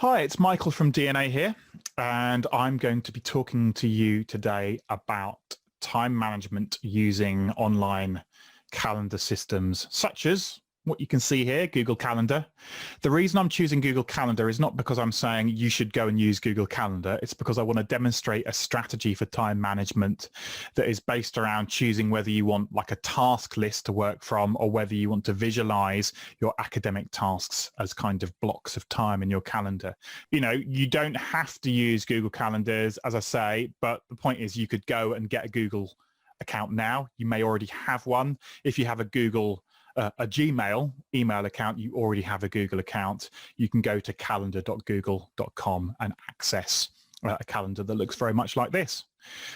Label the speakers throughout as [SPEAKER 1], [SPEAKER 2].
[SPEAKER 1] Hi, it's Michael from DNA here, and I'm going to be talking to you today about time management using online calendar systems such as what you can see here, Google Calendar. The reason I'm choosing Google Calendar is not because I'm saying you should go and use Google Calendar. It's because I want to demonstrate a strategy for time management that is based around choosing whether you want like a task list to work from or whether you want to visualize your academic tasks as kind of blocks of time in your calendar. You know, you don't have to use Google Calendars, as I say, but the point is you could go and get a Google account now. You may already have one. If you have a Gmail email account, you already have a Google account. You can go to calendar.google.com and access a calendar that looks very much like this.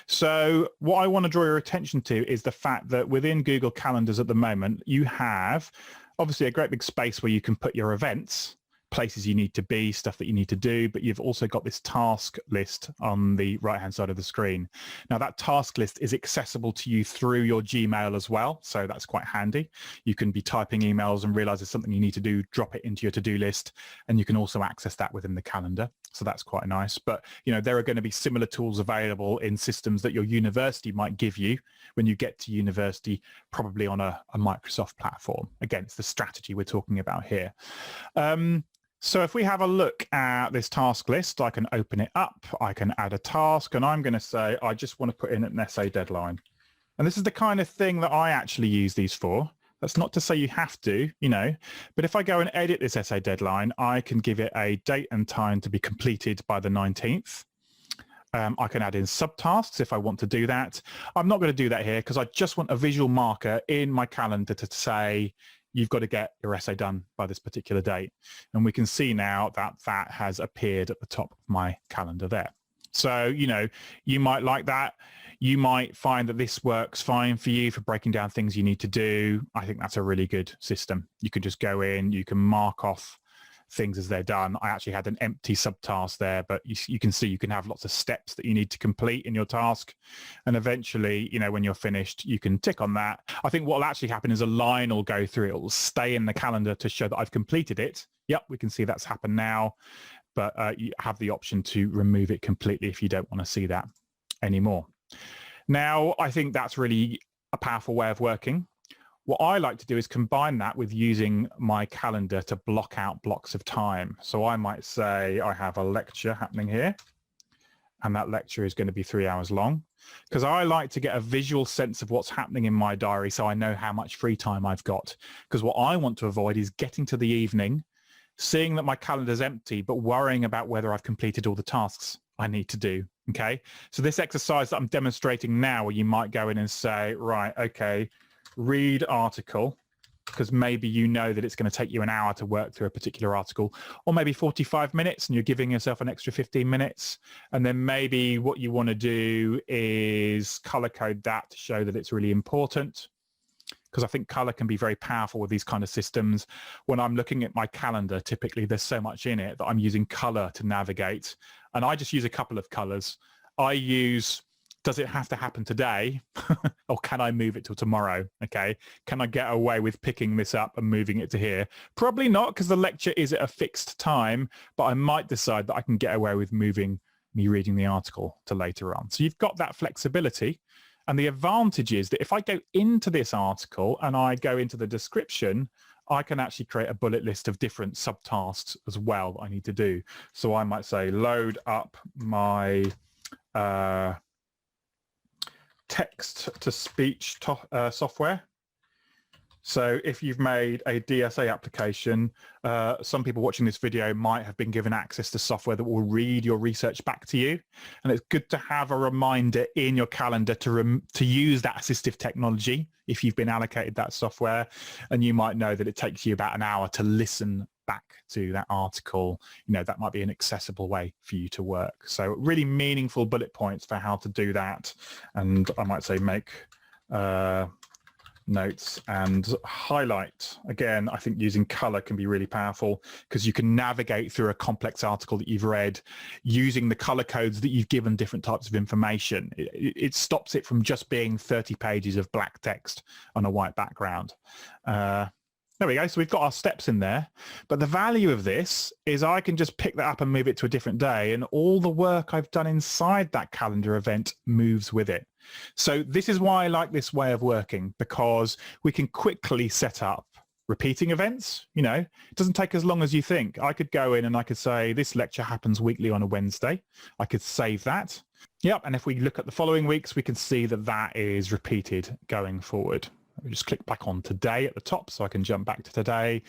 [SPEAKER 1] So what I want to draw your attention to is the fact that within Google Calendars at the moment, you have obviously a great big space where you can put your events, places you need to be, stuff that you need to do, but you've also got this task list on the right-hand side of the screen. Now that task list is accessible to you through your Gmail as well, so that's quite handy. You can be typing emails and realize there's something you need to do, drop it into your to-do list, and you can also access that within the calendar. So that's quite nice. But you know, there are going to be similar tools available in systems that your university might give you when you get to university, probably on a Microsoft platform. Again, it's the strategy we're talking about here. So if we have a look at this task list, I can open it up, I can add a task, and I'm going to say, I just want to put in an essay deadline. And this is the kind of thing that I actually use these for. That's not to say you have to, you know, but if I go and edit this essay deadline, I can give it a date and time to be completed by the 19th. I can add in subtasks if I want to do that. I'm not going to do that here because I just want a visual marker in my calendar to say, you've got to get your essay done by this particular date. And we can see now that that has appeared at the top of my calendar there. So, you know, you might like that. You might find that this works fine for you for breaking down things you need to do. I think that's a really good system. You can just go in, you can mark off things as they're done. I actually had an empty subtask there, but you can see you can have lots of steps that you need to complete in your task. And eventually, you know, when you're finished, you can tick on that. I think what will actually happen is a line will go through. It will stay in the calendar to show that I've completed it. Yep, we can see that's happened now, but you have the option to remove it completely if you don't want to see that anymore. Now, I think that's really a powerful way of working. What I like to do is combine that with using my calendar to block out blocks of time. So I might say I have a lecture happening here, and that lecture is going to be 3 hours long, because I like to get a visual sense of what's happening in my diary so I know how much free time I've got. Because what I want to avoid is getting to the evening, seeing that my calendar's empty, but worrying about whether I've completed all the tasks I need to do. Okay, so this exercise that I'm demonstrating now, where you might go in and say, right, okay, read article, because maybe you know that it's going to take you an hour to work through a particular article, or maybe 45 minutes, and you're giving yourself an extra 15 minutes. And then maybe what you want to do is color code that to show that it's really important, because I think color can be very powerful with these kind of systems. When I'm looking at my calendar, typically there's so much in it that I'm using color to navigate, and I just use a couple of colors. I use, does it have to happen today? Or can I move it till tomorrow? Okay. Can I get away with picking this up and moving it to here? Probably not, because the lecture is at a fixed time, but I might decide that I can get away with moving me reading the article to later on. So you've got that flexibility. And the advantage is that if I go into this article and I go into the description, I can actually create a bullet list of different subtasks as well that I need to do. So I might say, load up my text-to-speech software. So if you've made a DSA application, some people watching this video might have been given access to software that will read your research back to you. And it's good to have a reminder in your calendar to use that assistive technology if you've been allocated that software. And you might know that it takes you about an hour to listen back to that article. You know, that might be an accessible way for you to work. So really meaningful bullet points for how to do that. And I might say make notes and highlight. Again, I think using color can be really powerful, because you can navigate through a complex article that you've read using the color codes that you've given different types of information. It stops it from just being 30 pages of black text on a white background. There we go. So we've got our steps in there. But the value of this is I can just pick that up and move it to a different day, and all the work I've done inside that calendar event moves with it. So this is why I like this way of working, because we can quickly set up repeating events. You know, it doesn't take as long as you think. I could go in and I could say this lecture happens weekly on a Wednesday. I could save that. Yep. And if we look at the following weeks, we can see that that is repeated going forward. We just click back on today at the top so I can jump back to today.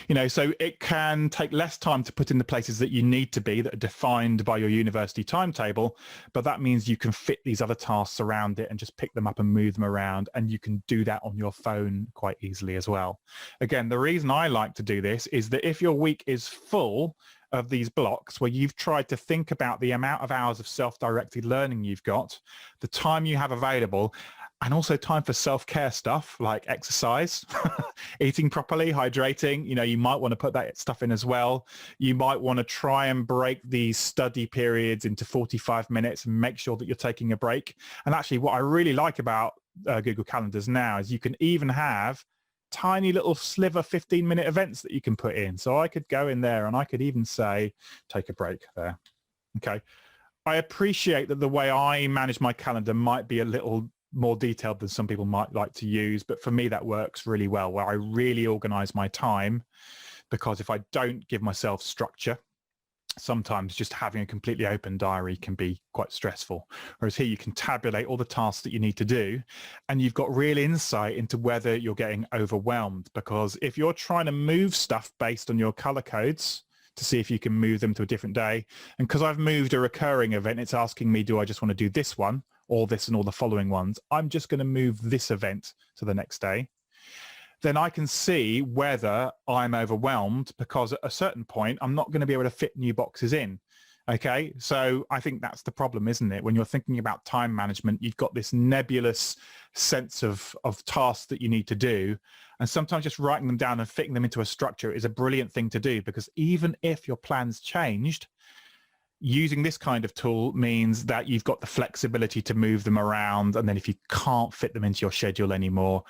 [SPEAKER 1] You know, so it can take less time to put in the places that you need to be that are defined by your university timetable, but that means you can fit these other tasks around it and just pick them up and move them around, and you can do that on your phone quite easily as well. Again, the reason I like to do this is that if your week is full of these blocks where you've tried to think about the amount of hours of self-directed learning you've got, the time you have available, and also time for self-care stuff like exercise, eating properly, hydrating. You know, you might want to put that stuff in as well. You might want to try and break these study periods into 45 minutes and make sure that you're taking a break. And actually what I really like about Google Calendars now is you can even have tiny little sliver 15-minute events that you can put in. So I could go in there and I could even say, take a break there. Okay. I appreciate that the way I manage my calendar might be a little more detailed than some people might like to use, but for me that works really well, where I really organize my time, because if I don't give myself structure, sometimes just having a completely open diary can be quite stressful. Whereas here you can tabulate all the tasks that you need to do, and you've got real insight into whether you're getting overwhelmed, because if you're trying to move stuff based on your color codes to see if you can move them to a different day, and because I've moved a recurring event, it's asking me, do I just want to do this one or this and all the following ones? I'm just going to move this event to the next day. Then I can see whether I'm overwhelmed, because at a certain point, I'm not going to be able to fit new boxes in. Okay, so I think that's the problem, isn't it? When you're thinking about time management, you've got this nebulous sense of tasks that you need to do. And sometimes just writing them down and fitting them into a structure is a brilliant thing to do, because even if your plans changed, using this kind of tool means that you've got the flexibility to move them around. And then if you can't fit them into your schedule anymore,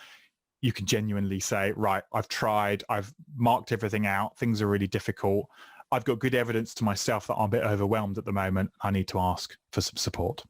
[SPEAKER 1] you can genuinely say, right, I've tried, I've marked everything out, things are really difficult. I've got good evidence to myself that I'm a bit overwhelmed at the moment. I need to ask for some support.